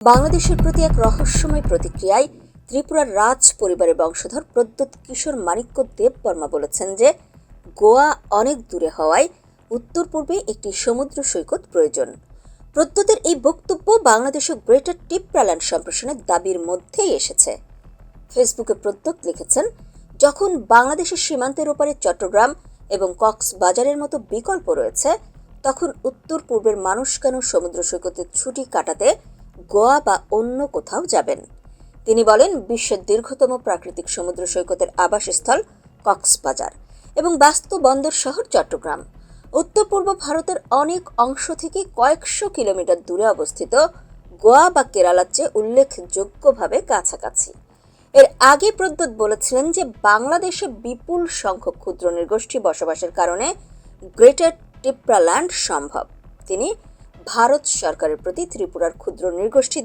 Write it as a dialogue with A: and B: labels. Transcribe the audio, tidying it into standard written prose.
A: বাংলাদেশের প্রতি এক রহস্যময় প্রতিক্রিয়ায় ত্রিপুরার রাজ পরিবারের বংশধর প্রদ্যোৎ কিশোর মাণিক্য দেববর্মা বলেছেন যে গোয়া অনেক দূরে হওয়ায় উত্তর পূর্বে একটি সমুদ্র সৈকত প্রয়োজন। প্রদ্যোতের এই বক্তব্য বাংলাদেশের গ্রেটার টিপ্রাল্যান্ড সম্প্রসারণের দাবির মধ্যেই এসেছে। ফেসবুকে প্রদ্যোৎ লিখেছেন, যখন বাংলাদেশের সীমান্তের ওপারে চট্টগ্রাম এবং কক্সবাজারের মতো বিকল্প রয়েছে, তখন উত্তর পূর্বের মানুষ কেন সমুদ্র সৈকতে ছুটি কাটাতে গোয়া বা অন্য কোথাও যাবেন। তিনি বলেন, বিশ্বের দীর্ঘতম প্রাকৃতিক সমুদ্র সৈকতের আবাসস্থল কক্সবাজার এবং ব্যস্ত বন্দর শহর চট্টগ্রাম উত্তর পূর্ব ভারতের অনেক অংশ থেকে কয়েকশো কিলোমিটার দূরে অবস্থিত গোয়া বা কেরালার চেয়ে উল্লেখযোগ্যভাবে কাছাকাছি। এর আগে প্রদ্যোৎ বলেছিলেন যে বাংলাদেশে বিপুল সংখ্যক ক্ষুদ্র নৃগোষ্ঠী বসবাসের কারণে গ্রেটার টিপ্রাল্যান্ড সম্ভব। তিনি ভারত সরকারের প্রতি ত্রিপুরার ক্ষুদ্র নৃগোষ্ঠী